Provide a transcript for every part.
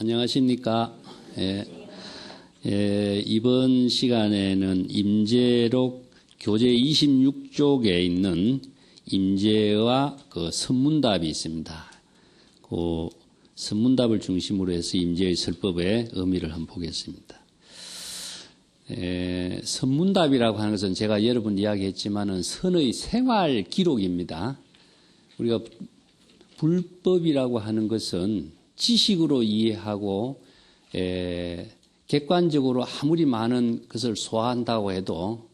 안녕하십니까. 이번 시간에는 임재록 교재 26쪽에 있는 임재와 그 선문답이 있습니다. 그 선문답을 중심으로 해서 임재의 설법의 의미를 한번 보겠습니다. 선문답이라고 하는 것은 제가 여러 번 이야기했지만은 선의 생활 기록입니다. 우리가 불법이라고 하는 것은 지식으로 이해하고 객관적으로 아무리 많은 것을 소화한다고 해도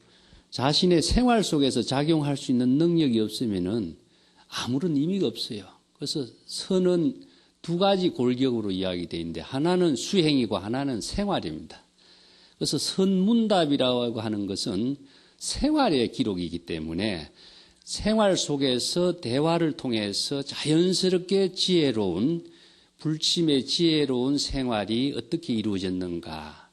자신의 생활 속에서 작용할 수 있는 능력이 없으면은 아무런 의미가 없어요. 그래서 선은 두 가지 골격으로 이야기되어 있는데 하나는 수행이고 하나는 생활입니다. 그래서 선문답이라고 하는 것은 생활의 기록이기 때문에 생활 속에서 대화를 통해서 자연스럽게 지혜로운 불침의 지혜로운 생활이 어떻게 이루어졌는가.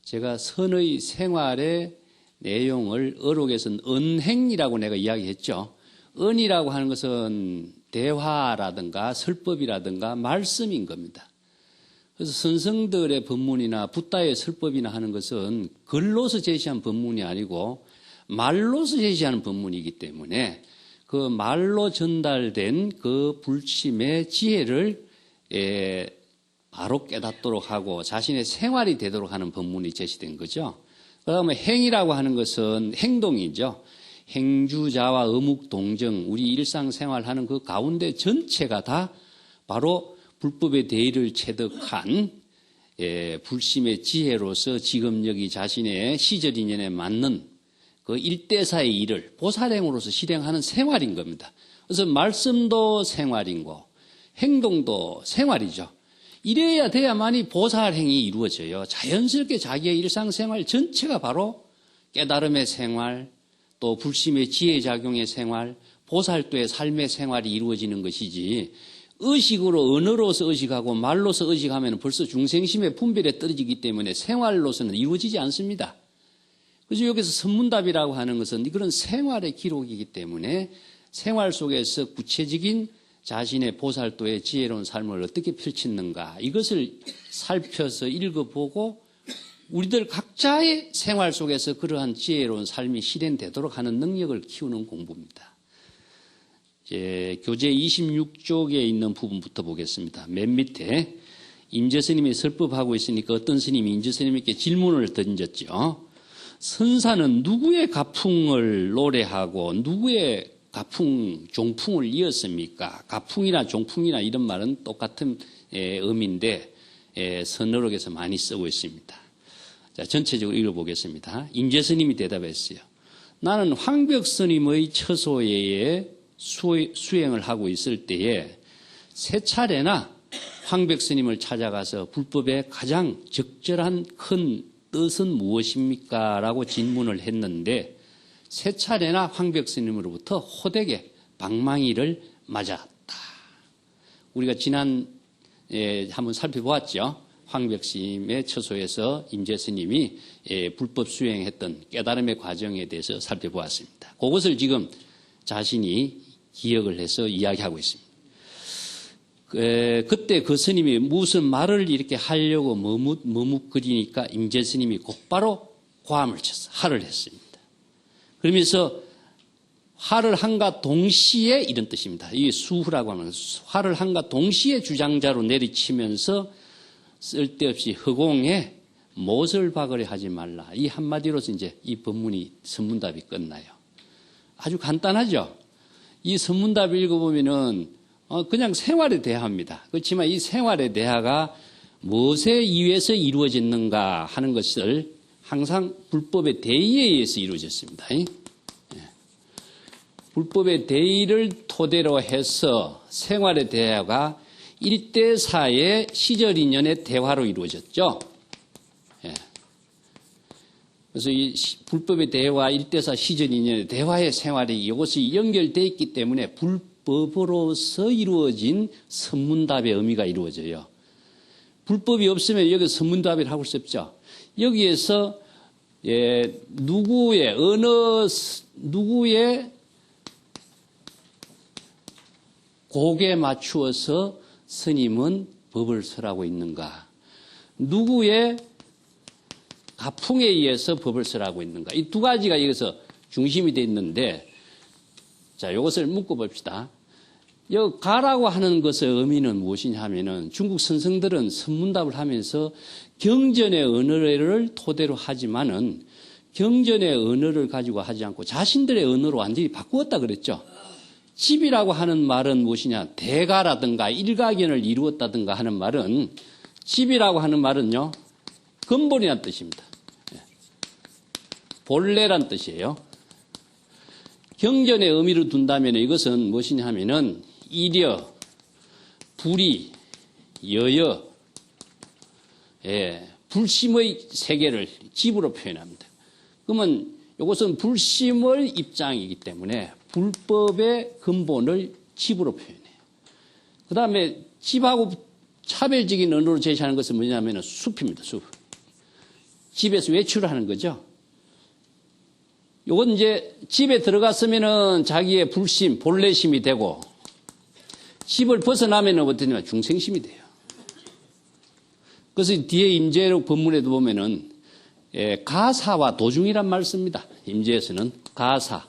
제가 선의 생활의 내용을 어록에서는 언행이라고 내가 이야기했죠. 언이라고 하는 것은 대화라든가 설법이라든가 말씀인 겁니다. 그래서 선성들의 법문이나 붓다의 설법이나 하는 것은 글로서 제시한 법문이 아니고 말로서 제시하는 법문이기 때문에 그 말로 전달된 그 불침의 지혜를 바로 깨닫도록 하고 자신의 생활이 되도록 하는 법문이 제시된 거죠. 그 다음에 행이라고 하는 것은 행동이죠. 행주자와 어묵동정, 우리 일상생활하는 그 가운데 전체가 다 바로 불법의 대의를 체득한 불심의 지혜로서 지금 여기 자신의 시절 인연에 맞는 그 일대사의 일을 보살행으로서 실행하는 생활인 겁니다. 그래서 말씀도 생활이고 행동도 생활이죠. 이래야 돼야만이 보살행이 이루어져요. 자연스럽게 자기의 일상생활 전체가 바로 깨달음의 생활, 또 불심의 지혜작용의 생활, 보살도의 삶의 생활이 이루어지는 것이지 의식으로 언어로서 의식하고 말로서 의식하면 벌써 중생심의 분별에 떨어지기 때문에 생활로서는 이루어지지 않습니다. 그래서 여기서 선문답이라고 하는 것은 그런 생활의 기록이기 때문에 생활 속에서 구체적인 자신의 보살도의 지혜로운 삶을 어떻게 펼치는가 이것을 살펴서 읽어보고 우리들 각자의 생활 속에서 그러한 지혜로운 삶이 실현되도록 하는 능력을 키우는 공부입니다. 이제 교재 26쪽에 있는 부분부터 보겠습니다. 맨 밑에 임재 스님이 설법하고 있으니까 어떤 스님이 임재 스님에게 질문을 던졌죠. 선사는 누구의 가풍을 노래하고 누구의 가풍, 종풍을 이었습니까? 가풍이나 종풍이나 이런 말은 똑같은 의미인데 선어록에서 많이 쓰고 있습니다. 자, 전체적으로 읽어보겠습니다. 임재 스님이 대답했어요. 나는 황벽 스님의 처소에 수행을 하고 있을 때에 세 차례나 황벽 스님을 찾아가서 불법의 가장 적절한 큰 뜻은 무엇입니까? 라고 질문을 했는데 세 차례나 황벽 스님으로부터 호되게 방망이를 맞았다. 우리가 지난 한번 살펴보았죠. 황벽 스님의 처소에서 임재 스님이 불법 수행했던 깨달음의 과정에 대해서 살펴보았습니다. 그것을 지금 자신이 기억을 해서 이야기하고 있습니다. 그때 그 스님이 무슨 말을 이렇게 하려고 머뭇거리니까 임재 스님이 곧바로 고함을 쳤어. 할을 했습니다. 그러면서 화를 한가 동시에 이런 뜻입니다. 이게 수후라고 하는 화를 한가 동시에 주장자로 내리치면서 쓸데없이 허공에 못을 박으려 하지 말라. 이 한마디로서 이제 이 법문이 선문답이 끝나요. 아주 간단하죠. 이 선문답 읽어보면은 그냥 생활에 대하입니다. 그렇지만 이 생활의 대하가 무엇에 의해서 이루어졌는가 하는 것을 항상 불법의 대의에 의해서 이루어졌습니다. 불법의 대의를 토대로 해서 생활의 대화가 1대4의 시절 인연의 대화로 이루어졌죠. 그래서 이 불법의 대화, 1대4 시절 인연의 대화의 생활이 이것이 연결되어 있기 때문에 불법으로서 이루어진 선문답의 의미가 이루어져요. 불법이 없으면 여기서 선문답을 하고 수 없죠. 여기에서 누구의 곡에 맞추어서 스님은 법을 설하고 있는가. 누구의 가풍에 의해서 법을 쓰라고 있는가. 이 두 가지가 여기서 중심이 되어 있는데, 자, 이것을 묶어봅시다. 여 가라고 하는 것의 의미는 무엇이냐 하면은 중국 선생들은 선문답을 하면서 경전의 언어를 토대로 하지만은 경전의 언어를 가지고 하지 않고 자신들의 언어로 완전히 바꾸었다 그랬죠. 집이라고 하는 말은 무엇이냐? 대가라든가 일가견을 이루었다든가 하는 말은, 집이라고 하는 말은요, 근본이라는 뜻입니다. 본래란 뜻이에요. 경전의 의미로 둔다면 이것은 무엇이냐 하면은 이려, 불이, 여여, 불심의 세계를 집으로 표현합니다. 그러면 이것은 불심의 입장이기 때문에 불법의 근본을 집으로 표현해요. 그 다음에 집하고 차별적인 언어로 제시하는 것은 뭐냐면 숲입니다. 숲. 집에서 외출을 하는 거죠. 이건 이제 집에 들어갔으면은 자기의 불심, 본래심이 되고, 집을 벗어나면은 어떠냐면 중생심이 돼요. 그래서 뒤에 임재록 법문에도 보면은 가사와 도중이란 말 씁니다. 임재에서는 가사.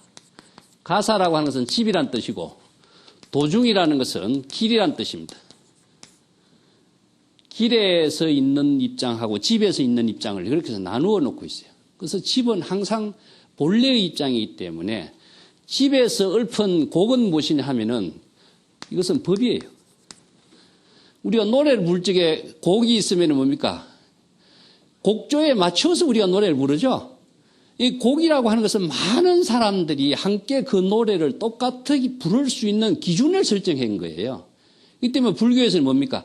가사라고 하는 것은 집이란 뜻이고, 도중이라는 것은 길이란 뜻입니다. 길에서 있는 입장하고 집에서 있는 입장을 그렇게 해서 나누어 놓고 있어요. 그래서 집은 항상 본래의 입장이기 때문에 집에서 읊은 곡은 무엇이냐 하면은 이것은 법이에요. 우리가 노래를 부를 적에 곡이 있으면 뭡니까? 곡조에 맞춰서 우리가 노래를 부르죠. 이 곡이라고 하는 것은 많은 사람들이 함께 그 노래를 똑같이 부를 수 있는 기준을 설정한 거예요. 이 때문에 불교에서는 뭡니까?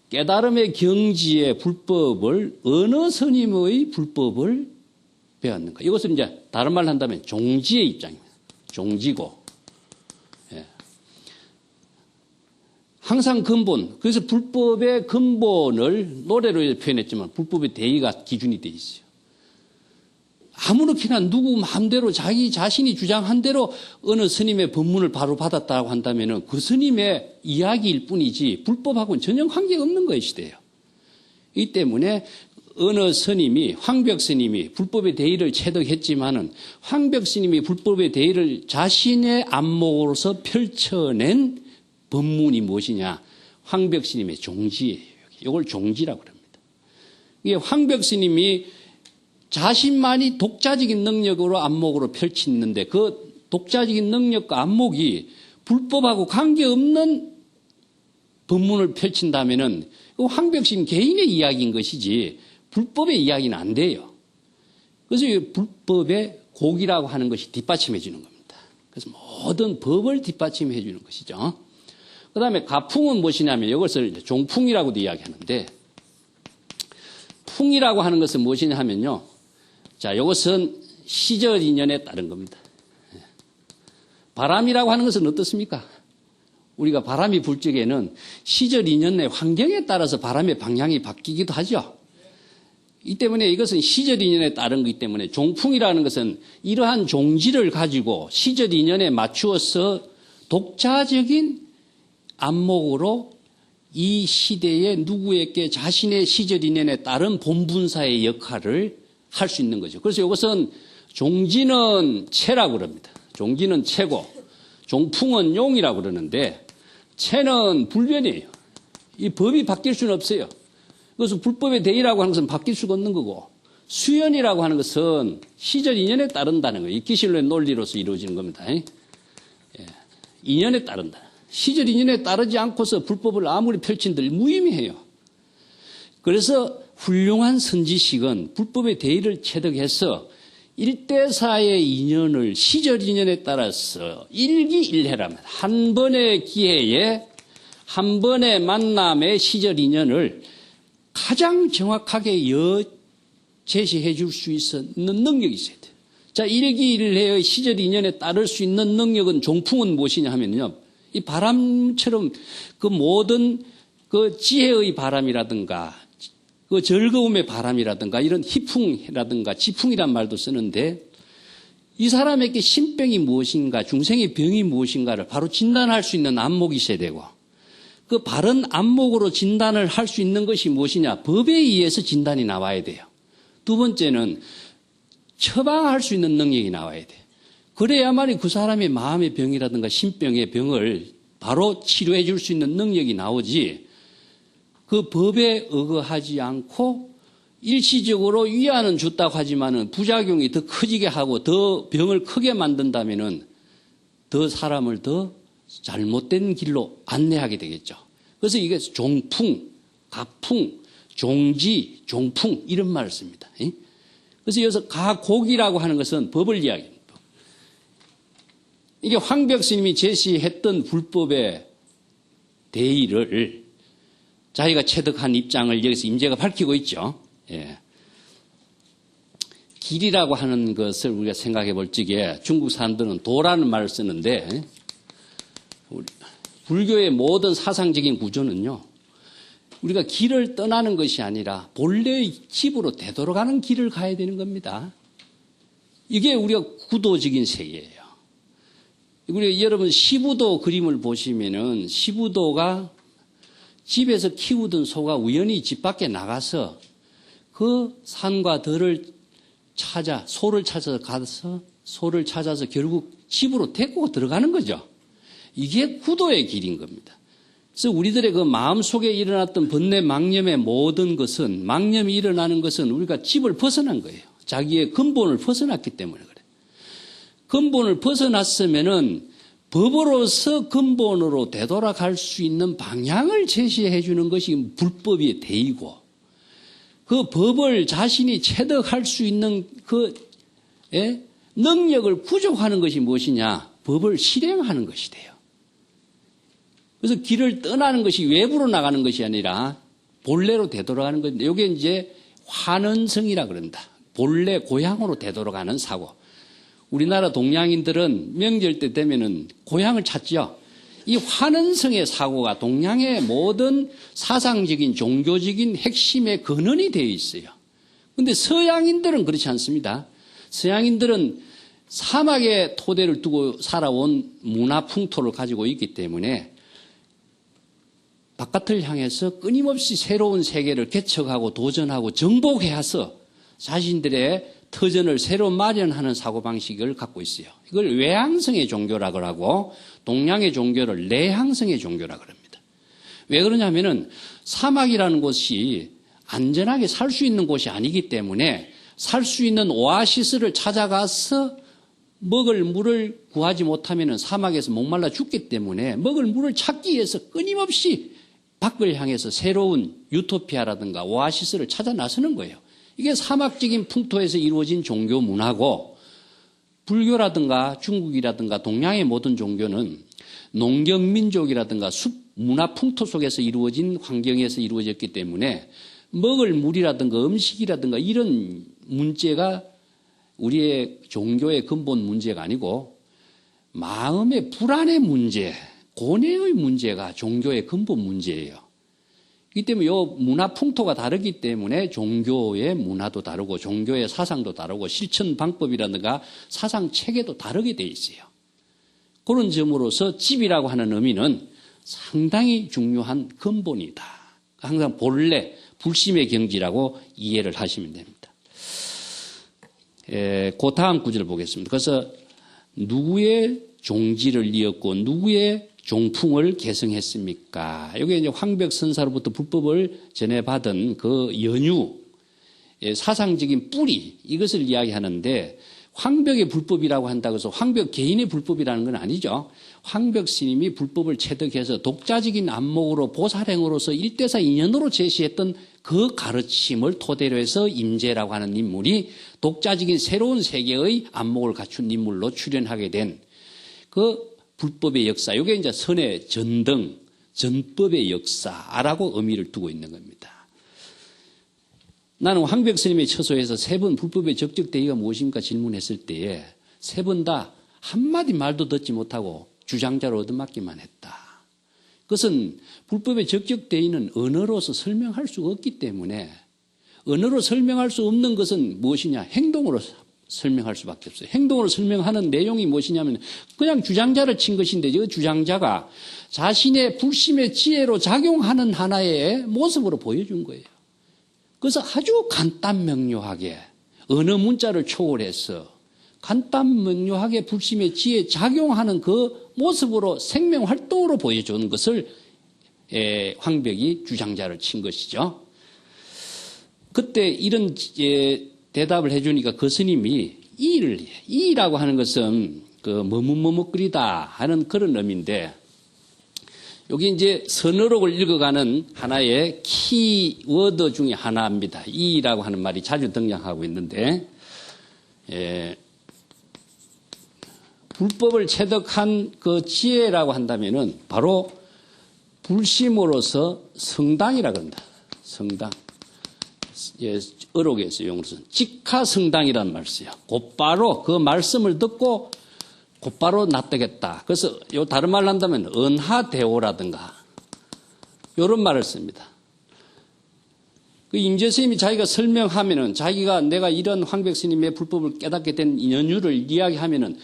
깨달음의 경지의 불법을 어느 스님의 불법을 배웠는가. 이것은 이제 다른 말로 한다면 종지의 입장입니다. 종지고. 항상 근본. 그래서 불법의 근본을 노래로 표현했지만 불법의 대의가 기준이 되어 있어요. 아무렇게나 누구 마음대로 자기 자신이 주장한 대로 어느 스님의 법문을 바로 받았다고 한다면 그 스님의 이야기일 뿐이지 불법하고는 전혀 관계가 없는 것이돼요. 이 때문에 어느 스님이, 황벽 스님이 불법의 대의를 체득했지만은 황벽 스님이 불법의 대의를 자신의 안목으로서 펼쳐낸 법문이 무엇이냐? 황벽 스님의 종지예요. 이걸 종지라고 합니다. 이게 황벽 스님이 자신만이 독자적인 능력으로 안목으로 펼치는데 그 독자적인 능력과 안목이 불법하고 관계없는 법문을 펼친다면은 황벽신 개인의 이야기인 것이지 불법의 이야기는 안 돼요. 그래서 불법의 곡이라고 하는 것이 뒷받침해 주는 겁니다. 그래서 모든 법을 뒷받침해 주는 것이죠. 그 다음에 가풍은 무엇이냐면 이것을 종풍이라고도 이야기하는데 풍이라고 하는 것은 무엇이냐 하면요. 자, 이것은 시절 인연에 따른 겁니다. 바람이라고 하는 것은 어떻습니까? 우리가 바람이 불 적에는 시절 인연의 환경에 따라서 바람의 방향이 바뀌기도 하죠. 이 때문에 이것은 시절 인연에 따른 것이기 때문에 종풍이라는 것은 이러한 종지를 가지고 시절 인연에 맞추어서 독자적인 안목으로 이 시대에 누구에게 자신의 시절 인연에 따른 본분사의 역할을 할 수 있는 거죠. 그래서 이것은 종지는 채라고 그럽니다. 종지는 채고 종풍은 용이라고 그러는데 채는 불변이에요. 이 법이 바뀔 수는 없어요. 그래서 불법의 대의라고 하는 것은 바뀔 수가 없는 거고 수연이라고 하는 것은 시절 인연에 따른다는 거예요. 이 기실론의 논리로서 이루어지는 겁니다. 인연에 따른다. 시절 인연에 따르지 않고서 불법을 아무리 펼친들 무의미해요. 그래서 훌륭한 선지식은 불법의 대의를 체득해서 일대사의 인연을 시절 인연에 따라서 일기일해랍니다. 한 번의 기회에 한 번의 만남의 시절 인연을 가장 정확하게 제시해 줄 수 있는 능력이 있어야 돼요. 자, 일기일해의 시절 인연에 따를 수 있는 능력은 종풍은 무엇이냐 하면요. 이 바람처럼 그 모든 그 지혜의 바람이라든가 그 즐거움의 바람이라든가 이런 희풍이라든가 지풍이란 말도 쓰는데 이 사람에게 신병이 무엇인가 중생의 병이 무엇인가를 바로 진단할 수 있는 안목이 있어야 되고 그 바른 안목으로 진단을 할 수 있는 것이 무엇이냐? 법에 의해서 진단이 나와야 돼요. 두 번째는 처방할 수 있는 능력이 나와야 돼요. 그래야만이 그 사람의 마음의 병이라든가 신병의 병을 바로 치료해 줄 수 있는 능력이 나오지, 그 법에 의거하지 않고 일시적으로 위안은 줬다고 하지만은 부작용이 더 커지게 하고 더 병을 크게 만든다면은 더 사람을 더 잘못된 길로 안내하게 되겠죠. 그래서 이게 종풍, 가풍, 종지, 종풍 이런 말을 씁니다. 그래서 여기서 가곡이라고 하는 것은 법을 이야기합니다. 이게 황벽 스님이 제시했던 불법의 대의를 자기가 체득한 입장을 여기서 임재가 밝히고 있죠. 예. 길이라고 하는 것을 우리가 생각해 볼 적에 중국 사람들은 도라는 말을 쓰는데, 불교의 모든 사상적인 구조는요, 우리가 길을 떠나는 것이 아니라 본래의 집으로 되돌아가는 길을 가야 되는 겁니다. 이게 우리가 구도적인 세계예요. 우리 여러분 시부도 그림을 보시면은 시부도가 집에서 키우던 소가 우연히 집 밖에 나가서 그 산과 들을 찾아 소를 찾아서 결국 집으로 데리고 들어가는 거죠. 이게 구도의 길인 겁니다. 그래서 우리들의 그 마음속에 일어났던 번뇌 망념의 모든 것은, 망념이 일어나는 것은 우리가 집을 벗어난 거예요. 자기의 근본을 벗어났기 때문에 그래요. 근본을 벗어났으면은 법으로서 근본으로 되돌아갈 수 있는 방향을 제시해 주는 것이 불법의 대의고, 그 법을 자신이 체득할 수 있는 그 능력을 부족하는 것이 무엇이냐? 법을 실행하는 것이 돼요. 그래서 길을 떠나는 것이 외부로 나가는 것이 아니라 본래로 되돌아가는 건데, 이게 이제 환원성이라 그런다. 본래 고향으로 되돌아가는 사고. 우리나라 동양인들은 명절 때 되면은 고향을 찾죠. 이 환원성의 사고가 동양의 모든 사상적인 종교적인 핵심의 근원이 되어 있어요. 그런데 서양인들은 그렇지 않습니다. 서양인들은 사막의 토대를 두고 살아온 문화 풍토를 가지고 있기 때문에 바깥을 향해서 끊임없이 새로운 세계를 개척하고 도전하고 정복해서 자신들의 터전을 새로 마련하는 사고방식을 갖고 있어요. 이걸 외향성의 종교라고 하고 동양의 종교를 내향성의 종교라고 합니다. 왜 그러냐면은 사막이라는 곳이 안전하게 살 수 있는 곳이 아니기 때문에 살 수 있는 오아시스를 찾아가서 먹을 물을 구하지 못하면은 사막에서 목말라 죽기 때문에 먹을 물을 찾기 위해서 끊임없이 밖을 향해서 새로운 유토피아라든가 오아시스를 찾아 나서는 거예요. 이게 사막적인 풍토에서 이루어진 종교 문화고, 불교라든가 중국이라든가 동양의 모든 종교는 농경민족이라든가 숲 문화 풍토 속에서 이루어진 환경에서 이루어졌기 때문에 먹을 물이라든가 음식이라든가 이런 문제가 우리의 종교의 근본 문제가 아니고 마음의 불안의 문제, 고뇌의 문제가 종교의 근본 문제예요. 이 때문에 이 문화 풍토가 다르기 때문에 종교의 문화도 다르고 종교의 사상도 다르고 실천 방법이라든가 사상 체계도 다르게 돼 있어요. 그런 점으로서 집이라고 하는 의미는 상당히 중요한 근본이다. 항상 본래 불심의 경지라고 이해를 하시면 됩니다. 그 다음 구절을 보겠습니다. 그래서 누구의 종지를 이었고 누구의 종풍을 개성했습니까? 여기 이제 황벽 선사로부터 불법을 전해받은 그 연유, 사상적인 뿌리, 이것을 이야기하는데, 황벽의 불법이라고 한다고 해서 황벽 개인의 불법이라는 건 아니죠. 황벽 스님이 불법을 체득해서 독자적인 안목으로 보살행으로서 일대사 인연으로 제시했던 그 가르침을 토대로 해서 임재라고 하는 인물이 독자적인 새로운 세계의 안목을 갖춘 인물로 출연하게 된 그 불법의 역사, 이게 이제 선의 전등, 전법의 역사라고 의미를 두고 있는 겁니다. 나는 황벽 스님의 처소에서 세 번 불법의 적적 대의가 무엇입니까? 질문했을 때에 세 번 다 한마디 말도 듣지 못하고 주장자로 얻어맞기만 했다. 그것은 불법의 적적 대의는 언어로서 설명할 수가 없기 때문에, 언어로 설명할 수 없는 것은 무엇이냐? 행동으로 설명할 수밖에 없어요. 행동으로 설명하는 내용이 무엇이냐면 그냥 주장자를 친 것인데 그 주장자가 자신의 불심의 지혜로 작용하는 하나의 모습으로 보여준 거예요. 그래서 아주 간단 명료하게 어느 문자를 초월해서 간단 명료하게 불심의 지혜에 작용하는 그 모습으로 생명활동으로 보여준 것을 황벽이 주장자를 친 것이죠. 그때 이런 대답을 해주니까 그 스님이 이라고 하는 것은 그 머뭇머뭇거리다 하는 그런 의미인데 여기 이제 선어록을 읽어가는 하나의 키워드 중에 하나입니다. 이라고 하는 말이 자주 등장하고 있는데 불법을 체득한 그 지혜라고 한다면은 바로 불심으로서 성당이라 그런다. 성당. 어록에서 용어로서는 직하성당이라는 말을 써요. 곧바로 그 말씀을 듣고 곧바로 납득했다. 그래서 요 다른 말로 한다면 은하대오라든가 이런 말을 씁니다. 그 임재 스님이 자기가 설명하면은 자기가 내가 이런 황벽 스님의 불법을 깨닫게 된 연유를 이야기하면은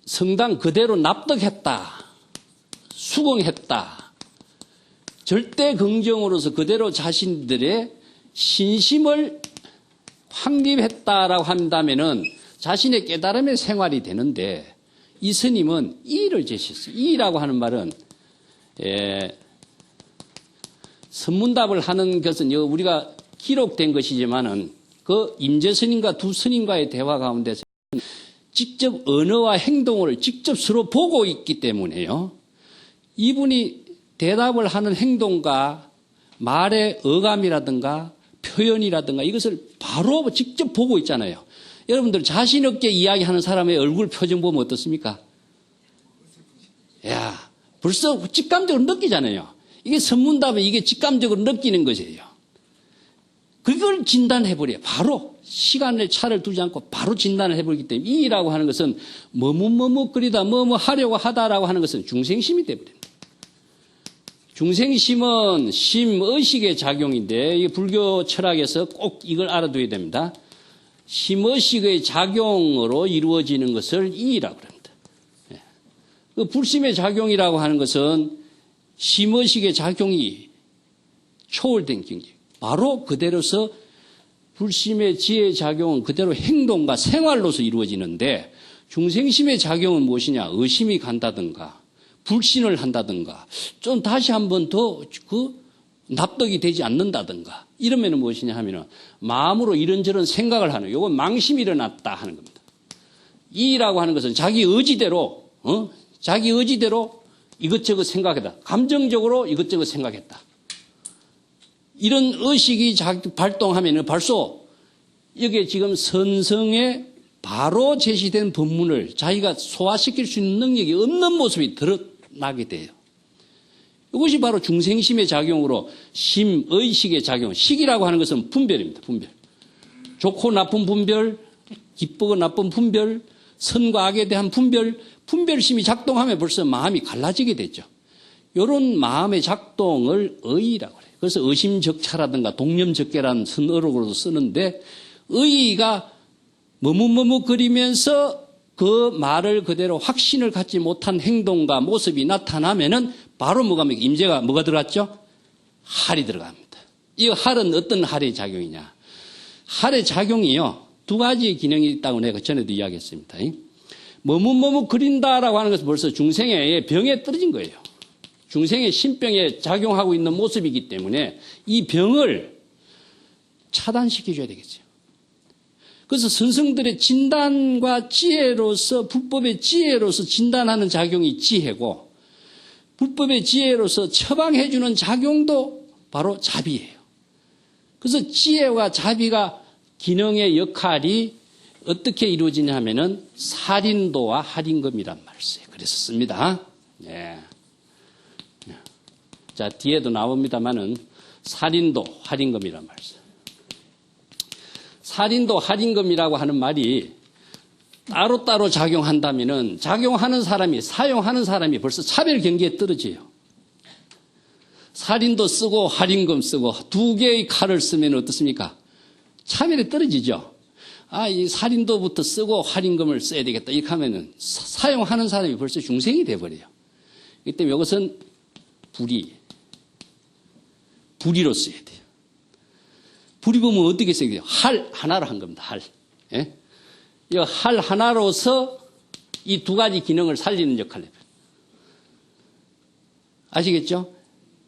성당 그대로 납득했다. 수긍했다. 절대 긍정으로서 그대로 자신들의 신심을 확립했다라고 한다면은 자신의 깨달음의 생활이 되는데 이 스님은 이를 제시했어요. 이라고 하는 말은 선문답을 하는 것은 우리가 기록된 것이지만은 그 임재 스님과 두 스님과의 대화 가운데서 직접 언어와 행동을 직접 서로 보고 있기 때문에요. 이분이 대답을 하는 행동과 말의 어감이라든가 표현이라든가 이것을 바로 직접 보고 있잖아요. 여러분들 자신 없게 이야기하는 사람의 얼굴 표정 보면 어떻습니까? 야, 벌써 직감적으로 느끼잖아요. 이게 선문답은 이게 직감적으로 느끼는 것이에요. 그걸 진단해버려요. 바로 시간의 차를 두지 않고 바로 진단을 해버리기 때문에 이라고 하는 것은 머뭇머뭇거리다 뭐뭐 하려고 하다라고 하는 것은 중생심이 되어버립니다. 중생심은 심의식의 작용인데 이 불교 철학에서 꼭 이걸 알아둬야 됩니다. 심의식의 작용으로 이루어지는 것을 이라고 합니다. 그 불심의 작용이라고 하는 것은 심의식의 작용이 초월된 경지. 바로 그대로서 불심의 지혜의 작용은 그대로 행동과 생활로서 이루어지는데 중생심의 작용은 무엇이냐? 의심이 간다든가 불신을 한다든가 좀 다시 한 번 더 그 납득이 되지 않는다든가 이러면 무엇이냐 하면은 마음으로 이런저런 생각을 하는 요건 망심이 일어났다 하는 겁니다. 이라고 하는 것은 자기 의지대로 이것저것 생각했다. 감정적으로 이것저것 생각했다. 이런 의식이 발동하면은 벌써 여기에 지금 선성에 바로 제시된 법문을 자기가 소화시킬 수 있는 능력이 없는 모습이 드러나게 돼요. 이것이 바로 중생심의 작용으로 심의식의 작용. 식이라고 하는 것은 분별입니다. 분별. 좋고 나쁜 분별, 기쁘고 나쁜 분별, 선과 악에 대한 분별, 분별심이 작동하면 벌써 마음이 갈라지게 되죠. 이런 마음의 작동을 의라고 해요. 그래서 의심적차라든가 동념적계라는 선어록으로도 쓰는데 의가 머뭇머뭇거리면서 그 말을 그대로 확신을 갖지 못한 행동과 모습이 나타나면은 바로 임재가 뭐가 들어갔죠? 할이 들어갑니다. 이 할은 어떤 할의 작용이냐? 할의 작용이요. 두 가지 기능이 있다고 내가 전에도 이야기했습니다. 머뭇머뭇거린다라고 하는 것은 벌써 중생의 병에 떨어진 거예요. 중생의 신병에 작용하고 있는 모습이기 때문에 이 병을 차단시켜줘야 되겠죠. 그래서 선성들의 진단과 지혜로서 불법의 지혜로서 진단하는 작용이 지혜고 불법의 지혜로서 처방해주는 작용도 바로 자비예요. 그래서 지혜와 자비가 기능의 역할이 어떻게 이루어지냐 하면은 살인도와 할인금이란 말을 써요. 그래서 씁니다. 네. 자, 뒤에도 나옵니다만은 살인도, 할인금이란 말을 써요. 살인도, 할인금이라고 하는 말이 따로따로 작용한다면은 작용하는 사람이, 사용하는 사람이 벌써 차별 경계에 떨어져요. 살인도 쓰고 할인금 쓰고 두 개의 칼을 쓰면 어떻습니까? 차별에 떨어지죠. 이 살인도부터 쓰고 활임금을 써야 되겠다. 이렇게 하면은 사용하는 사람이 벌써 중생이 돼버려요. 그렇기 때문에 이것은 불의로 써야 돼요. 불의 보면 어떻게 써야 돼요? 할 하나로 한 겁니다. 할. 예? 이 할 하나로서 이 두 가지 기능을 살리는 역할을 해요. 아시겠죠?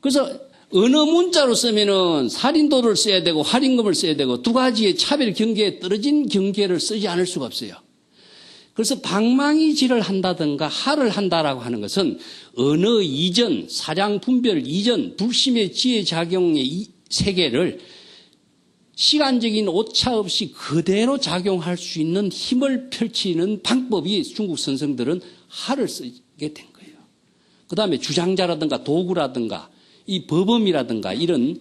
그래서 어느 문자로 쓰면은 살인도를 써야 되고 활임금을 써야 되고 두 가지의 차별 경계에 떨어진 경계를 쓰지 않을 수가 없어요. 그래서 방망이질을 한다든가 할을 한다라고 하는 것은 언어 이전, 사량 분별 이전, 불심의 지혜 작용의 이 세계를 시간적인 오차 없이 그대로 작용할 수 있는 힘을 펼치는 방법이 중국 선성들은 할을 쓰게 된 거예요. 그 다음에 주장자라든가 도구라든가 이 법음이라든가 이런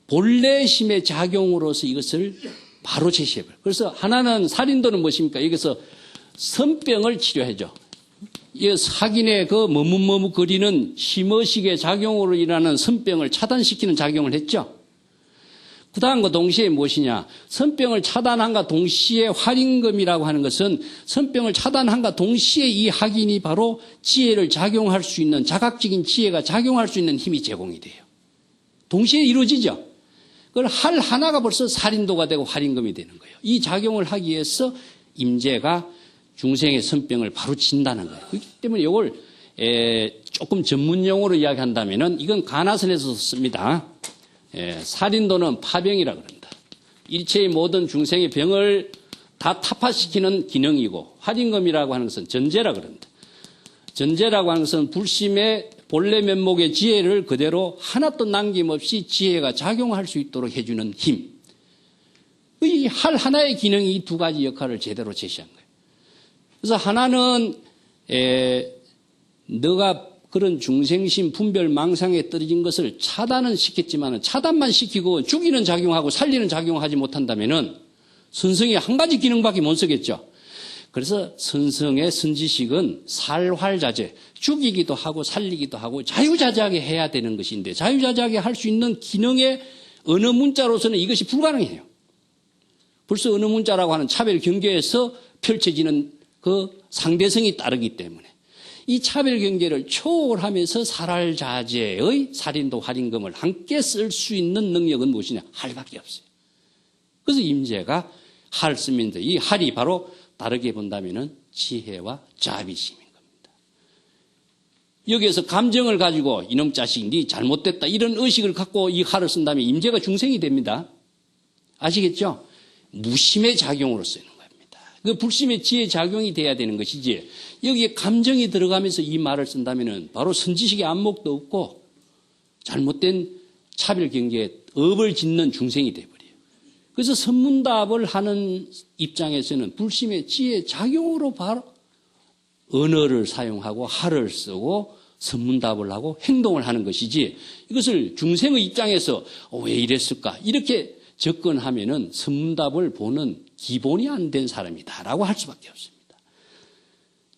본래심의 작용으로서 이것을 바로 제시해버려요. 그래서 하나는 살인도는 무엇입니까? 여기서 선병을 치료해줘. 이 사긴의 그 머뭇머뭇거리는 심의식의 작용으로 일어나는 선병을 차단시키는 작용을 했죠. 그 다음과 동시에 무엇이냐? 선병을 차단한과 동시에 활임금이라고 하는 것은 선병을 차단한과 동시에 이 학인이 바로 지혜를 작용할 수 있는 자각적인 지혜가 작용할 수 있는 힘이 제공이 돼요. 동시에 이루어지죠. 그걸 할 하나가 벌써 살인도가 되고 활임금이 되는 거예요. 이 작용을 하기 위해서 임재가 중생의 선병을 바로 진다는 거예요. 그렇기 때문에 이걸 조금 전문 용어로 이야기한다면은 이건 가나선에서 씁니다. 살인도는 파병이라 그런다. 일체의 모든 중생의 병을 다 타파시키는 기능이고 활임금이라고 하는 것은 전제라 그런다. 전제라고 하는 것은 불심의 본래 면목의 지혜를 그대로 하나도 남김없이 지혜가 작용할 수 있도록 해주는 힘. 이 할 하나의 기능이 이 두 가지 역할을 제대로 제시한 거예요. 그래서 하나는 너가 그런 중생심 분별 망상에 떨어진 것을 차단은 시켰지만 차단만 시키고 죽이는 작용하고 살리는 작용하지 못한다면은 선성이 한 가지 기능밖에 못 쓰겠죠. 그래서 선성의 선지식은 살활자재, 죽이기도 하고 살리기도 하고 자유자재하게 해야 되는 것인데 자유자재하게 할 수 있는 기능의 어느 문자로서는 이것이 불가능해요. 벌써 어느 문자라고 하는 차별 경계에서 펼쳐지는 그 상대성이 따르기 때문에 이 차별 경계를 초월하면서 살활자재의 살인도 활임금을 함께 쓸 수 있는 능력은 무엇이냐? 할밖에 없어요. 그래서 임재가 할 쓰면서 이 할이 바로 다르게 본다면은 지혜와 자비심인 겁니다. 여기에서 감정을 가지고 이놈 자식 네 잘못됐다 이런 의식을 갖고 이 할을 쓴다면 임재가 중생이 됩니다. 아시겠죠? 무심의 작용으로 쓰는 겁니다. 그 불심의 지혜 작용이 돼야 되는 것이지 여기에 감정이 들어가면서 이 말을 쓴다면은 바로 선지식의 안목도 없고 잘못된 차별 경계에 업을 짓는 중생이 돼버려요. 그래서 선문답을 하는 입장에서는 불심의 지혜 작용으로 바로 언어를 사용하고 할을 쓰고 선문답을 하고 행동을 하는 것이지 이것을 중생의 입장에서 왜 이랬을까 이렇게 접근하면은 선문답을 보는 기본이 안 된 사람이다라고 할 수밖에 없습니다.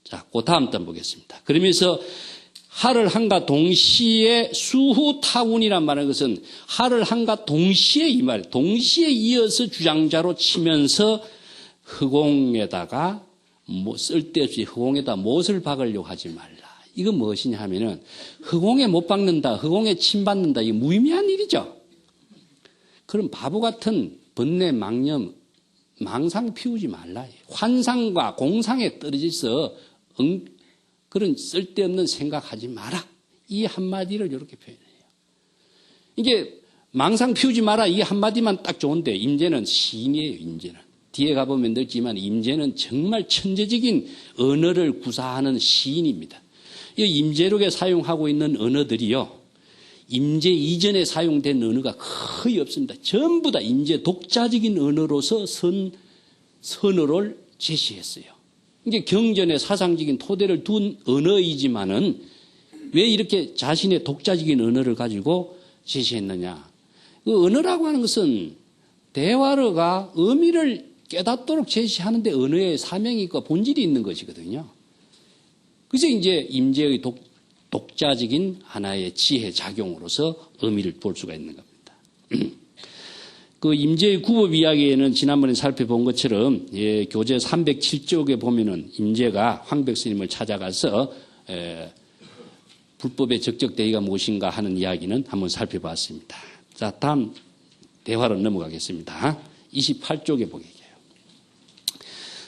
자, 그 다음 단 보겠습니다. 그러면서 할을 한가 동시에 수후타운이란 말은 것은 할을 한가 동시에 이 말, 동시에 이어서 주장자로 치면서 허공에다가 쓸데없이 허공에다 못을 박으려고 하지 말라. 이건 무엇이냐 하면은 허공에 못 박는다, 허공에 침 받는다. 이게 무의미한 일이죠. 그럼 바보 같은 번뇌, 망념, 망상 피우지 말라. 환상과 공상에 떨어져서 그런 쓸데없는 생각하지 마라. 이 한마디를 이렇게 표현해요. 이게 망상 피우지 마라. 이 한마디만 딱 좋은데 임재는 시인이에요. 임재는. 뒤에 가보면 늦지만 임재는 정말 천재적인 언어를 구사하는 시인입니다. 이 임재록에 사용하고 있는 언어들이요. 임재 이전에 사용된 언어가 거의 없습니다. 전부 다 임재 독자적인 언어로서 선어를 제시했어요. 이게 경전의 사상적인 토대를 둔 언어이지만은 왜 이렇게 자신의 독자적인 언어를 가지고 제시했느냐. 그 언어라고 하는 것은 대화어가 의미를 깨닫도록 제시하는데 언어의 사명이 있고 본질이 있는 것이거든요. 그래서 이제 임재의 독자적인 하나의 지혜 작용으로서 의미를 볼 수가 있는 겁니다. 그 임재의 구법 이야기에는 지난번에 살펴본 것처럼 교재 307쪽에 보면은 임재가 황백 스님을 찾아가서 불법의 적적 대의가 무엇인가 하는 이야기는 한번 살펴봤습니다. 자, 다음 대화로 넘어가겠습니다. 28쪽에 보게 돼요.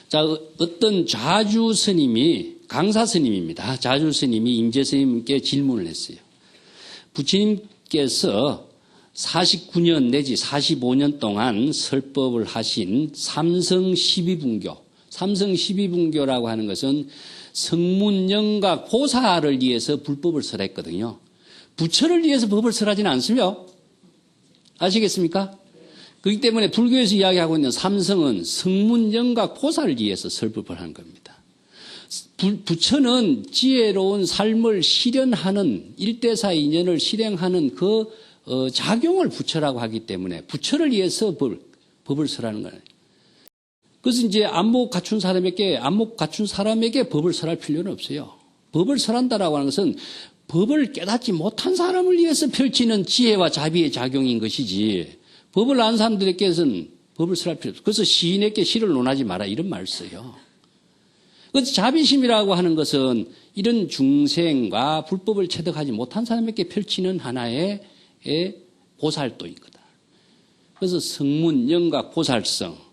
자, 어떤 좌주 스님이, 강사 스님입니다. 좌주 스님이 임재 스님께 질문을 했어요. 부처님께서 49년 내지 45년 동안 설법을 하신 삼성 12분교. 삼성 12분교라고 하는 것은 성문영각 보살을 위해서 불법을 설했거든요. 부처를 위해서 법을 설하지는 않으며 아시겠습니까? 그렇기 때문에 불교에서 이야기하고 있는 삼성은 성문영각 보살을 위해서 설법을 한 겁니다. 부처는 지혜로운 삶을 실현하는 일대사 인연을 실행하는 그 작용을 부처라고 하기 때문에 부처를 위해서 법을 설하는 거예요. 그래서 이제 안목 갖춘 사람에게 법을 설할 필요는 없어요. 법을 설한다라고 하는 것은 법을 깨닫지 못한 사람을 위해서 펼치는 지혜와 자비의 작용인 것이지 법을 안 사람들에게서는 법을 설할 필요 없어요. 그래서 시인에게 시를 논하지 마라 이런 말을 써요. 그래서 자비심이라고 하는 것은 이런 중생과 불법을 체득하지 못한 사람에게 펼치는 하나의 보살도인 거다. 그래서 성문영각 보살성.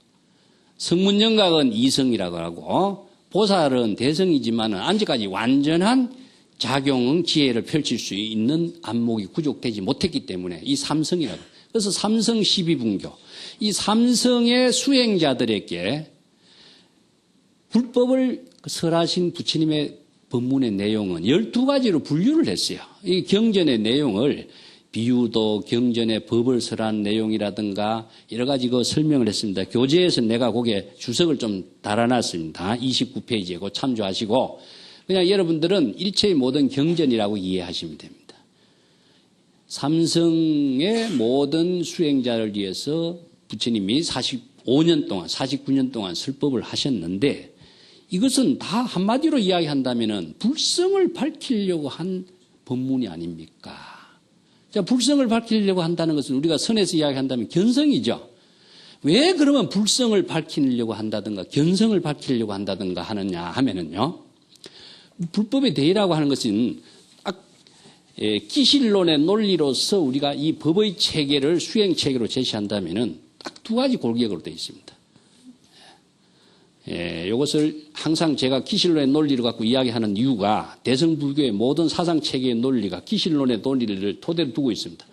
성문영각은 이성이라고 하고 보살은 대성이지만 아직까지 완전한 작용 지혜를 펼칠 수 있는 안목이 구족되지 못했기 때문에 이 삼성이라고. 그래서 삼성 12분교. 이 삼성의 수행자들에게 불법을 설하신 부처님의 법문의 내용은 12가지로 분류를 했어요. 이 경전의 내용을 비유도 경전의 법을 설한 내용이라든가 여러 가지 그 설명을 했습니다. 교재에서 내가 거기에 주석을 좀 달아놨습니다. 29페이지에 그거 참조하시고 그냥 여러분들은 일체의 모든 경전이라고 이해하시면 됩니다. 삼성의 모든 수행자를 위해서 부처님이 45년 동안 49년 동안 설법을 하셨는데 이것은 다 한마디로 이야기한다면은 불성을 밝히려고 한 법문이 아닙니까? 자, 불성을 밝히려고 한다는 것은 우리가 선에서 이야기한다면 견성이죠. 왜 그러면 불성을 밝히려고 한다든가 견성을 밝히려고 한다든가 하느냐 하면은요. 불법의 대의라고 하는 것은 기실론의 논리로서 우리가 이 법의 체계를 수행 체계로 제시한다면은 딱 두 가지 골격으로 되어 있습니다. 이것을 항상 제가 기실론의 논리를 갖고 이야기하는 이유가 대승불교의 모든 사상체계의 논리가 기실론의 논리를 토대로 두고 있습니다.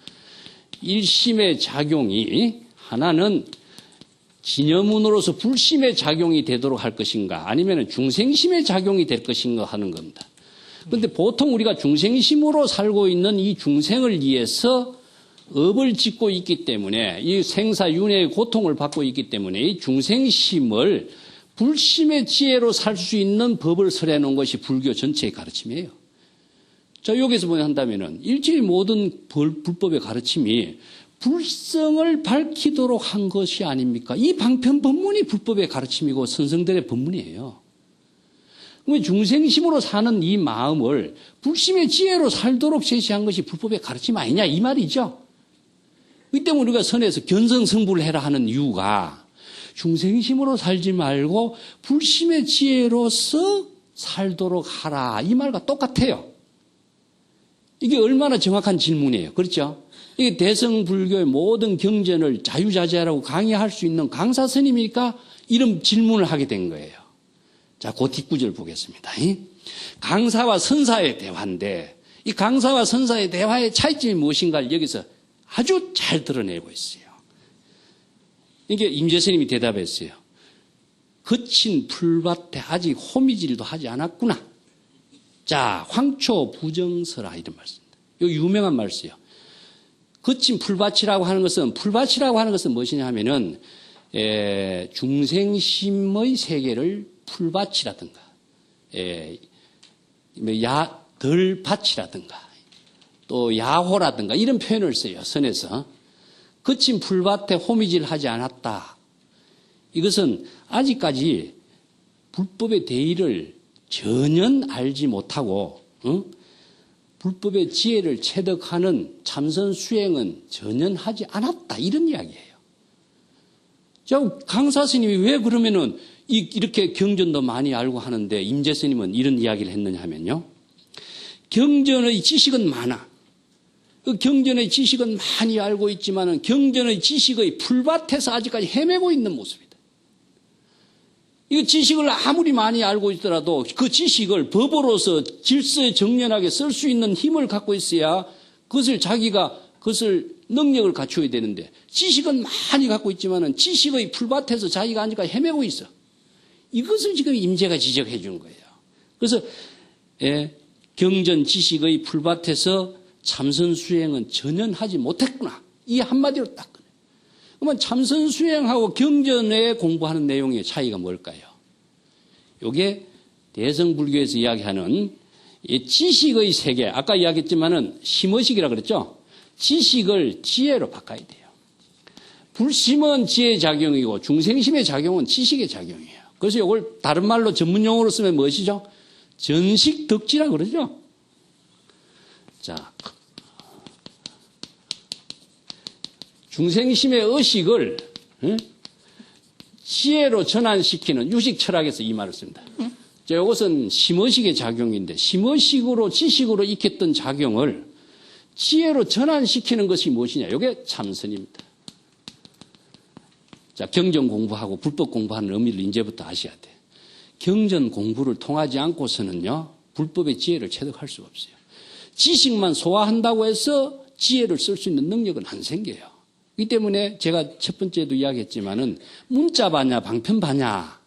일심의 작용이 하나는 진여문으로서 불심의 작용이 되도록 할 것인가 아니면 중생심의 작용이 될 것인가 하는 겁니다. 그런데 보통 우리가 중생심으로 살고 있는 이 중생을 위해서 업을 짓고 있기 때문에 이 생사윤회의 고통을 받고 있기 때문에 이 중생심을 불심의 지혜로 살 수 있는 법을 설해 놓은 것이 불교 전체의 가르침이에요. 자, 여기서 한다면은 일체의 모든 불법의 가르침이 불성을 밝히도록 한 것이 아닙니까? 이 방편 법문이 불법의 가르침이고 선성들의 법문이에요. 그러면 중생심으로 사는 이 마음을 불심의 지혜로 살도록 제시한 것이 불법의 가르침 아니냐 이 말이죠. 이 때문에 우리가 선에서 견성성불을 해라 하는 이유가 중생심으로 살지 말고 불심의 지혜로서 살도록 하라. 이 말과 똑같아요. 이게 얼마나 정확한 질문이에요. 그렇죠? 이게 대성불교의 모든 경전을 자유자재하라고 강의할 수 있는 강사 스님이니까 이런 질문을 하게 된 거예요. 자, 그 뒷구절 보겠습니다. 강사와 선사의 대화인데 이 강사와 선사의 대화의 차이점이 무엇인가를 여기서 아주 잘 드러내고 있어요. 이게 임재 스님이 대답했어요. 거친 풀밭에 아직 호미질도 하지 않았구나. 자, 황초 부정서라 이런 말씀입니다. 이 유명한 말씀이에요. 거친 풀밭이라고 하는 것은 무엇이냐 하면은 중생심의 세계를 풀밭이라든가 덜밭이라든가 또 야호라든가 이런 표현을 써요. 선에서. 거친 풀밭에 호미질하지 않았다. 이것은 아직까지 불법의 대의를 전혀 알지 못하고 불법의 지혜를 체득하는 참선 수행은 전혀 하지 않았다. 이런 이야기예요. 자, 강사 스님이 왜 그러면은 이렇게 경전도 많이 알고 하는데 임재 스님은 이런 이야기를 했느냐 하면요. 경전의 지식은 많아. 그 경전의 지식은 많이 알고 있지만은 경전의 지식의 풀밭에서 아직까지 헤매고 있는 모습이다. 이 지식을 아무리 많이 알고 있더라도 그 지식을 법으로서 질서에 정연하게 쓸 수 있는 힘을 갖고 있어야 그것을 능력을 갖춰야 되는데 지식은 많이 갖고 있지만은 지식의 풀밭에서 자기가 아직까지 헤매고 있어. 이것을 지금 임재가 지적해 준 거예요. 그래서 경전 지식의 풀밭에서 참선 수행은 전혀 하지 못했구나. 이 한마디로 딱 그래요. 그러면 참선 수행하고 경전에 공부하는 내용의 차이가 뭘까요? 이게 대성불교에서 이야기하는 이 지식의 세계, 아까 이야기했지만은 심의식이라고 그랬죠? 지식을 지혜로 바꿔야 돼요. 불심은 지혜의 작용이고 중생심의 작용은 지식의 작용이에요. 그래서 이걸 다른 말로 전문 용어로 쓰면 무엇이죠? 전식덕지라고 그러죠? 자, 중생심의 의식을 지혜로 전환시키는 유식 철학에서 이 말을 씁니다. 자, 이것은 심의식의 작용인데 심의식으로 지식으로 익혔던 작용을 지혜로 전환시키는 것이 무엇이냐? 이게 참선입니다. 자, 경전 공부하고 불법 공부하는 의미를 이제부터 아셔야 돼. 경전 공부를 통하지 않고서는요, 불법의 지혜를 체득할 수가 없어요. 지식만 소화한다고 해서 지혜를 쓸 수 있는 능력은 안 생겨요. 이 때문에 제가 첫 번째도 이야기했지만은 문자 바냐, 방편 바냐.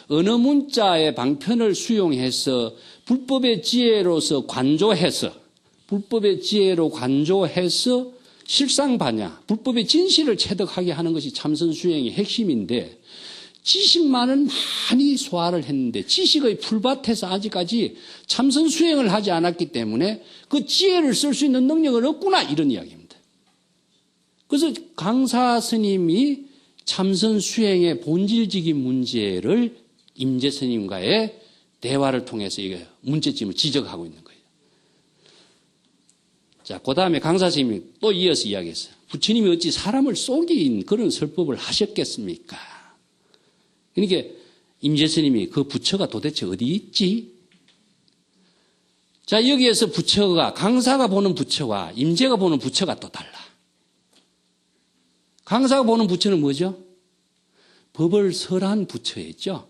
어느 문자의 방편을 수용해서 불법의 지혜로서 불법의 지혜로 관조해서 실상 바냐, 불법의 진실을 체득하게 하는 것이 참선 수행의 핵심인데 지식만은 많이 소화를 했는데 지식의 풀밭에서 아직까지 참선 수행을 하지 않았기 때문에 그 지혜를 쓸 수 있는 능력은 없구나 이런 이야기입니다. 그래서 강사 스님이 참선 수행의 본질적인 문제를 임재 스님과의 대화를 통해서 이게 문제점을 지적하고 있는 거예요. 자, 그 다음에 강사 스님이 또 이어서 이야기했어요. 부처님이 어찌 사람을 속인 그런 설법을 하셨겠습니까? 그러니까 임재 스님이 그 부처가 도대체 어디 있지? 자, 여기에서 부처가 강사가 보는 부처와 임재가 보는 부처가 또 달라. 강사가 보는 부처는 뭐죠? 법을 설한 부처였죠.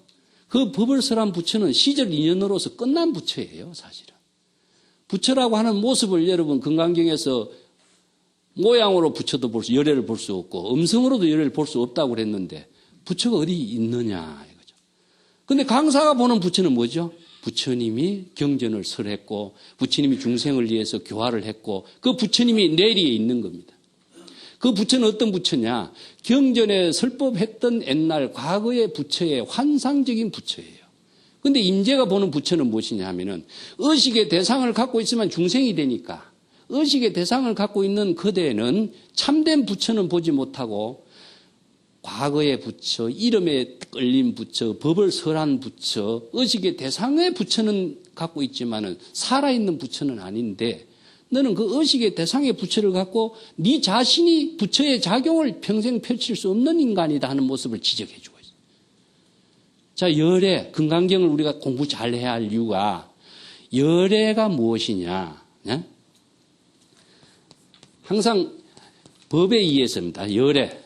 그 법을 설한 부처는 시절 인연으로서 끝난 부처예요, 사실은. 부처라고 하는 모습을 여러분 금강경에서 모양으로 부처도 볼 수, 열애를 볼 수 없고 음성으로도 열애를 볼 수 없다고 그랬는데 부처가 어디 있느냐 이거죠. 근데 강사가 보는 부처는 뭐죠? 부처님이 경전을 설했고 부처님이 중생을 위해서 교화를 했고 그 부처님이 내리에 있는 겁니다. 그 부처는 어떤 부처냐? 경전에 설법했던 옛날 과거의 부처의 환상적인 부처예요. 근데 임재가 보는 부처는 무엇이냐 하면은 의식의 대상을 갖고 있으면 중생이 되니까 의식의 대상을 갖고 있는 그대는 참된 부처는 보지 못하고 과거의 부처, 이름에 끌린 부처, 법을 설한 부처, 의식의 대상의 부처는 갖고 있지만은 살아있는 부처는 아닌데 너는 그 의식의 대상의 부처를 갖고 네 자신이 부처의 작용을 평생 펼칠 수 없는 인간이다 하는 모습을 지적해 주고 있어요. 자, 열애, 금강경을 우리가 공부 잘해야 할 이유가 열애가 무엇이냐? 네? 항상 법에 의해서입니다. 열애.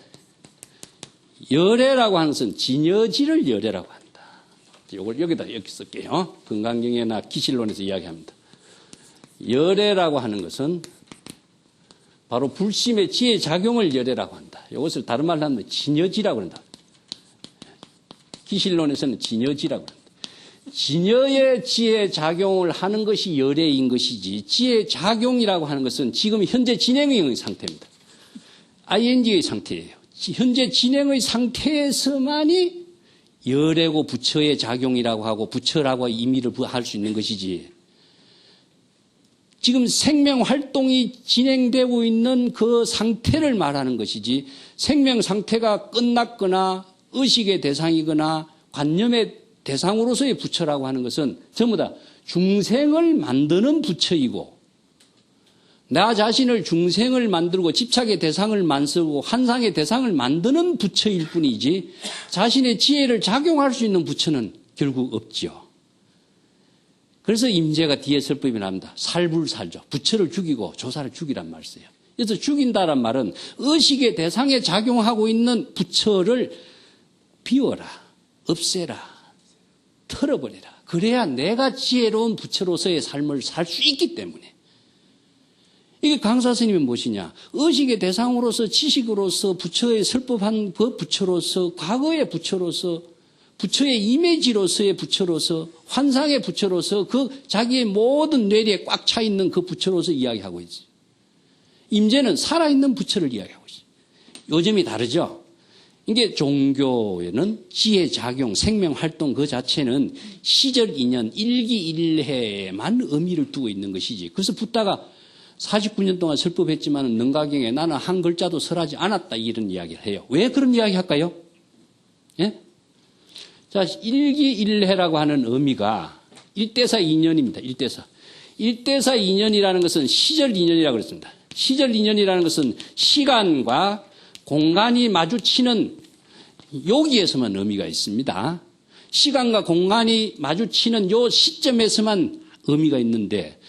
열애라고 하는 것은 진여지를 열애라고 한다. 이걸 여기다 이렇게 쓸게요. 금강경에나 기실론에서 이야기합니다. 열애라고 하는 것은 바로 불심의 지혜 작용을 열애라고 한다. 이것을 다른 말로 하면 진여지라고 한다. 기실론에서는 진여지라고 한다. 진여의 지혜 작용을 하는 것이 열애인 것이지 지혜 작용이라고 하는 것은 지금 현재 진행의 상태입니다. ing의 상태예요. 현재 진행의 상태에서만이 열애고 부처의 작용이라고 하고 부처라고 의미를 할 수 있는 것이지 지금 생명 활동이 진행되고 있는 그 상태를 말하는 것이지 생명 상태가 끝났거나 의식의 대상이거나 관념의 대상으로서의 부처라고 하는 것은 전부 다 중생을 만드는 부처이고 나 자신을 중생을 만들고 집착의 대상을 만들고 환상의 대상을 만드는 부처일 뿐이지 자신의 지혜를 작용할 수 있는 부처는 결국 없지요. 그래서 임재가 뒤에 설법이 납니다. 살불살조. 부처를 죽이고 조사를 죽이란 말 써요. 그래서 죽인다란 말은 의식의 대상에 작용하고 있는 부처를 비워라. 없애라. 털어버리라. 그래야 내가 지혜로운 부처로서의 삶을 살 수 있기 때문에. 이게 강사 스님이 무엇이냐? 의식의 대상으로서 지식으로서 부처의 설법한 그 부처로서 과거의 부처로서 부처의 이미지로서의 부처로서 환상의 부처로서 그 자기의 모든 뇌리에 꽉 차 있는 그 부처로서 이야기하고 있어요. 임재는 살아있는 부처를 이야기하고 있어요. 요즘이 다르죠? 이게 종교에는 지혜 작용, 생명 활동 그 자체는 시절 인연, 일기일해에만 의미를 두고 있는 것이지. 그래서 붓다가 49년 동안 설법했지만 능가경에 나는 한 글자도 설하지 않았다 이런 이야기를 해요. 왜 그런 이야기 할까요? 예? 자, 일기일해라고 하는 의미가 일대사 인연입니다. 일대사. 일대사 인연이라는 것은 시절 인연이라고 그랬습니다. 시절 인연이라는 것은 시간과 공간이 마주치는 여기에서만 의미가 있습니다. 시간과 공간이 마주치는 요 시점에서만 의미가 있는데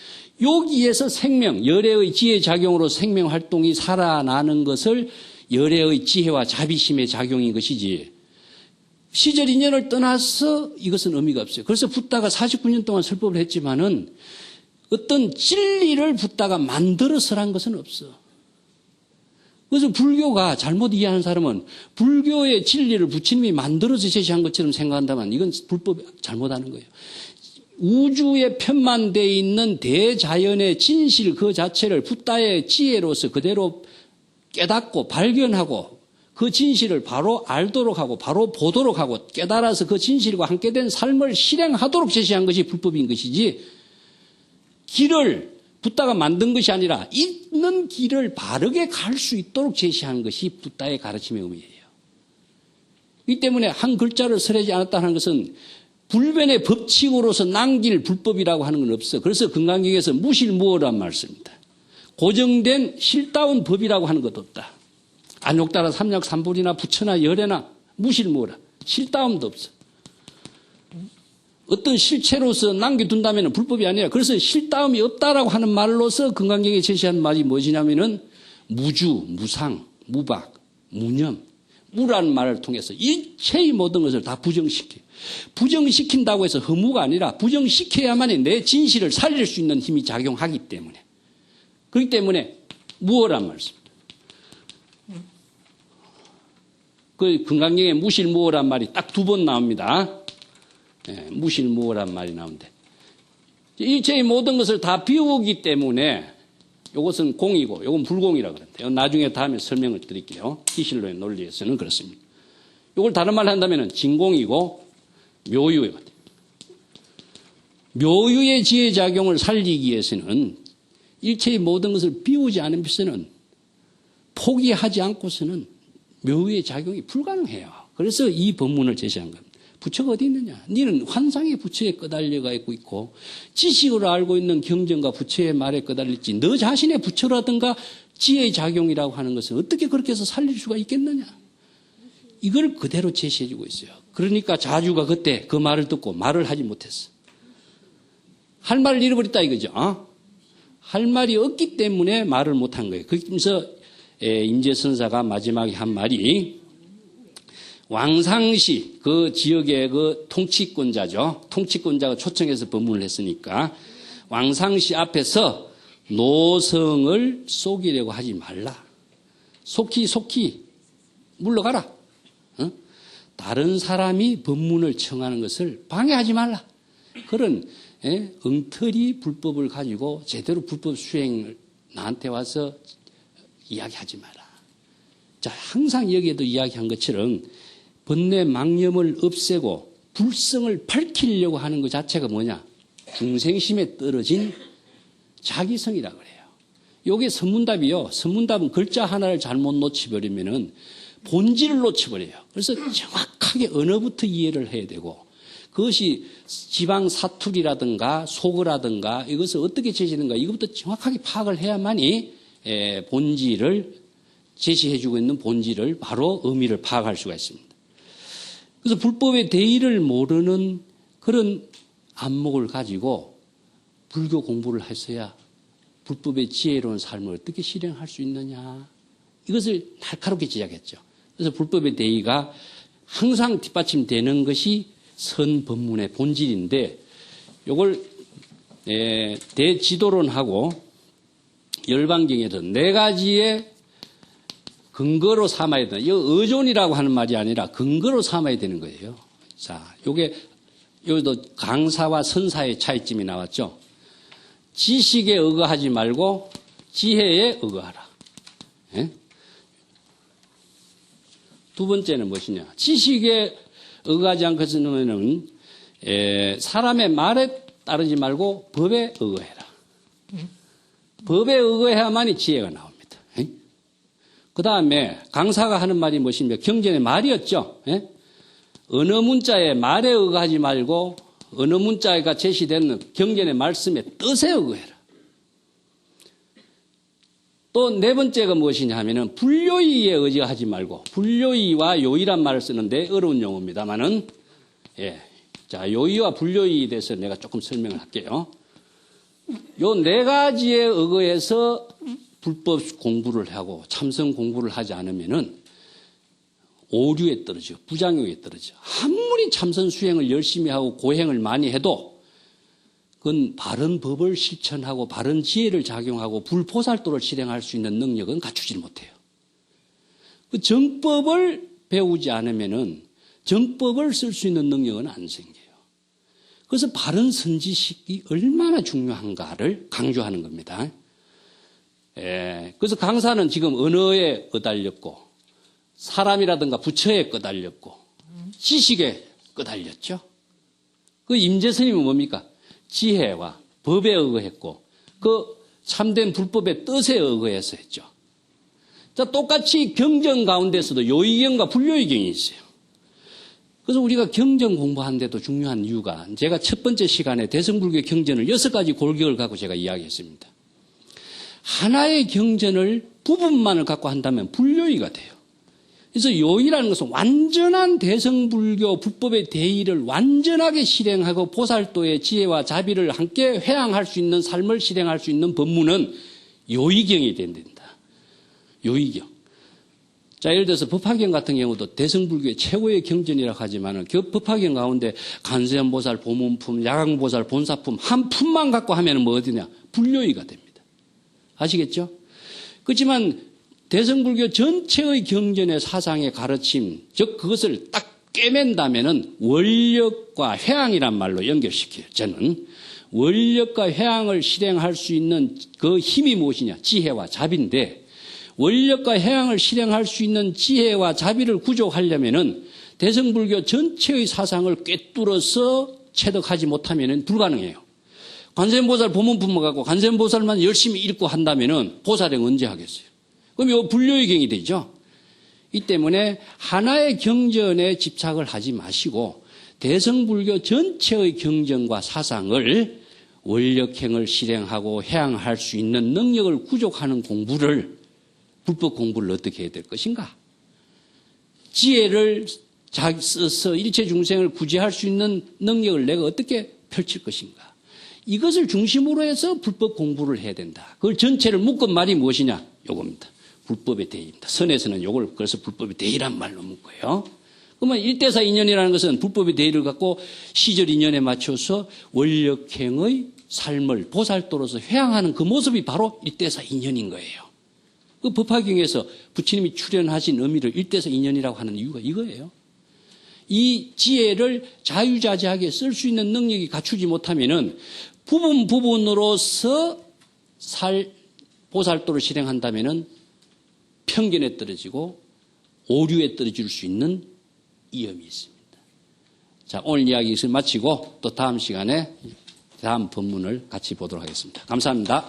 여기에서 생명, 열애의 지혜 작용으로 생명 활동이 살아나는 것을 열애의 지혜와 자비심의 작용인 것이지 시절 인연을 떠나서 이것은 의미가 없어요. 그래서 붓다가 49년 동안 설법을 했지만은 어떤 진리를 붓다가 만들어서란 것은 없어. 그래서 불교가 잘못 이해하는 사람은 불교의 진리를 부처님이 만들어서 제시한 것처럼 생각한다면 이건 불법이 잘못하는 거예요. 우주에 편만되어 있는 대자연의 진실 그 자체를 붓다의 지혜로서 그대로 깨닫고 발견하고 그 진실을 바로 알도록 하고 바로 보도록 하고 깨달아서 그 진실과 함께 된 삶을 실행하도록 제시한 것이 불법인 것이지 길을 붓다가 만든 것이 아니라 있는 길을 바르게 갈 수 있도록 제시한 것이 붓다의 가르침의 의미예요. 이 때문에 한 글자를 설하지 않았다는 것은 불변의 법칙으로서 남길 불법이라고 하는 건 없어. 그래서 금강경에서 무실무어란 말 씁니다. 고정된 실다운 법이라고 하는 것도 없다. 안욕따라 삼약삼불이나 부처나 열애나 무실무어라. 실다움도 없어. 어떤 실체로서 남겨둔다면 불법이 아니라 그래서 실다움이 없다라고 하는 말로서 금강경에 제시한 말이 무엇이냐면은 무주, 무상, 무박, 무념, 무라는 말을 통해서 일체의 모든 것을 다 부정시켜요. 부정시킨다고 해서 허무가 아니라 부정시켜야만이 내 진실을 살릴 수 있는 힘이 작용하기 때문에. 그렇기 때문에 무어란 말씀입니다. 그 금강경에 무실무어란 말이 딱 2번 나옵니다. 네, 무실무어란 말이 나오는데 일체의 모든 것을 다 비우기 때문에 이것은 공이고 이건 불공이라고 그러는데 나중에 다음에 설명을 드릴게요. 기실로의 논리에서는 그렇습니다. 이걸 다른 말로 한다면 진공이고 묘유예요. 묘유의 지혜작용을 살리기 위해서는 일체의 모든 것을 비우지 않으면서는 포기하지 않고서는 묘유의 작용이 불가능해요. 그래서 이 법문을 제시한 겁니다. 부처가 어디 있느냐? 너는 환상의 부처에 끄달려가 있고 지식으로 알고 있는 경전과 부처의 말에 끄달렸지 너 자신의 부처라든가 지혜의 작용이라고 하는 것을 어떻게 그렇게 해서 살릴 수가 있겠느냐? 이걸 그대로 제시해주고 있어요. 그러니까 자주가 그때 그 말을 듣고 말을 하지 못했어. 할 말을 잃어버렸다 이거죠. 할 말이 없기 때문에 말을 못한 거예요. 그래서 임재선사가 마지막에 한 말이 왕상시 그 지역의 그 통치권자죠. 통치권자가 초청해서 법문을 했으니까 왕상시 앞에서 노성을 속이려고 하지 말라. 속히 물러가라. 다른 사람이 법문을 청하는 것을 방해하지 말라. 그런 엉터리 불법을 가지고 제대로 불법 수행을 나한테 와서 이야기하지 마라. 자, 항상 여기에도 이야기한 것처럼 번뇌 망념을 없애고 불성을 밝히려고 하는 것 자체가 뭐냐? 중생심에 떨어진 자기성이라고 그래요. 요게 선문답이요. 선문답은 글자 하나를 잘못 놓치버리면은 본질을 놓쳐버려요. 그래서 정확하게 언어부터 이해를 해야 되고 그것이 지방 사투리라든가 소거라든가 이것을 어떻게 제시하는가 이것부터 정확하게 파악을 해야만이 본질을 제시해주고 있는 본질을 바로 의미를 파악할 수가 있습니다. 그래서 불법의 대의를 모르는 그런 안목을 가지고 불교 공부를 했어야 불법의 지혜로운 삶을 어떻게 실행할 수 있느냐 이것을 날카롭게 지적했죠. 그래서 불법의 대의가 항상 뒷받침되는 것이 선법문의 본질인데 이걸 대지도론하고 열반경에서 네 가지의 근거로 삼아야 된다. 이거 의존이라고 하는 말이 아니라 근거로 삼아야 되는 거예요. 자, 여기도 강사와 선사의 차이점이 나왔죠. 지식에 의거하지 말고 지혜에 의거하라. 예? 두 번째는 무엇이냐. 지식에 의거하지 않고서는 사람의 말에 따르지 말고 법에 의거해라. 법에 의거해야만이 지혜가 나옵니다. 그 다음에 강사가 하는 말이 무엇이냐. 경전의 말이었죠. 어느 문자의 말에 의거하지 말고 어느 문자가 제시되는 경전의 말씀의 뜻에 의거해라. 또 네 번째가 무엇이냐 하면은 불요의에 의지하지 말고 불요의와 요의란 말을 쓰는데 어려운 용어입니다만은 자 요의와 불요의에 대해서 내가 조금 설명을 할게요. 요 네 가지에 의거해서 불법 공부를 하고 참선 공부를 하지 않으면은 오류에 떨어져 부장효에 떨어져 아무리 참선 수행을 열심히 하고 고행을 많이 해도 그건 바른 법을 실천하고 바른 지혜를 작용하고 불포살도를 실행할 수 있는 능력은 갖추지 못해요. 그 정법을 배우지 않으면은 정법을 쓸 수 있는 능력은 안 생겨요. 그래서 바른 선지식이 얼마나 중요한가를 강조하는 겁니다. 그래서 강사는 지금 언어에 끄달렸고 사람이라든가 부처에 끄달렸고 지식에 끄달렸죠. 그 임재스님은 뭡니까? 지혜와 법에 의거했고 그 참된 불법의 뜻에 의거해서 했죠. 자, 똑같이 경전 가운데서도 요의경과 불요의경이 있어요. 그래서 우리가 경전 공부하는데도 중요한 이유가 제가 첫 번째 시간에 대승불교 경전을 6가지 골격을 갖고 제가 이야기했습니다. 하나의 경전을 부분만을 갖고 한다면 불요의가 돼요. 그래서 요의라는 것은 완전한 대승불교 불법의 대의를 완전하게 실행하고 보살도의 지혜와 자비를 함께 회항할 수 있는 삶을 실행할 수 있는 법문은 요의경이 된다. 요의경. 자, 예를 들어서 법화경 같은 경우도 대승불교의 최고의 경전이라고 하지만 그 법화경 가운데 간세음보살, 보문품, 야광보살, 본사품 한 품만 갖고 하면 뭐 어디냐? 불요의가 됩니다. 아시겠죠? 그렇지만 대승불교 전체의 경전의 사상의 가르침, 즉 그것을 딱 꿰맨다면은 원력과 회항이란 말로 연결시켜요. 저는 원력과 회항을 실행할 수 있는 그 힘이 무엇이냐? 지혜와 자비인데 원력과 회항을 실행할 수 있는 지혜와 자비를 구족하려면은 대승불교 전체의 사상을 꿰뚫어서 체득하지 못하면은 불가능해요. 관세음보살 보문품을 갖고 관세음보살만 열심히 읽고 한다면은 보살행 언제 하겠어요? 그럼 이거 불요의경이 되죠. 이 때문에 하나의 경전에 집착을 하지 마시고 대승불교 전체의 경전과 사상을 원력행을 실행하고 회항할 수 있는 능력을 구족하는 공부를 불법 공부를 어떻게 해야 될 것인가? 지혜를 써서 일체 중생을 구제할 수 있는 능력을 내가 어떻게 펼칠 것인가? 이것을 중심으로 해서 불법 공부를 해야 된다. 그걸 전체를 묶은 말이 무엇이냐? 요겁니다. 불법의 대의입니다. 선에서는 요걸 그래서 불법의 대의란 말로 묶어요. 그러면 1대사 인연이라는 것은 불법의 대의를 갖고 시절 인연에 맞춰서 원력행의 삶을 보살도로서 회항하는 그 모습이 바로 1대사 인연인 거예요. 그 법화경에서 부처님이 출연하신 의미를 1대사 인연이라고 하는 이유가 이거예요. 이 지혜를 자유자재하게 쓸 수 있는 능력이 갖추지 못하면은 부분으로서 보살도를 실행한다면은 편견에 떨어지고 오류에 떨어질 수 있는 위험이 있습니다. 자, 오늘 이야기를 마치고 또 다음 시간에 다음 법문을 같이 보도록 하겠습니다. 감사합니다.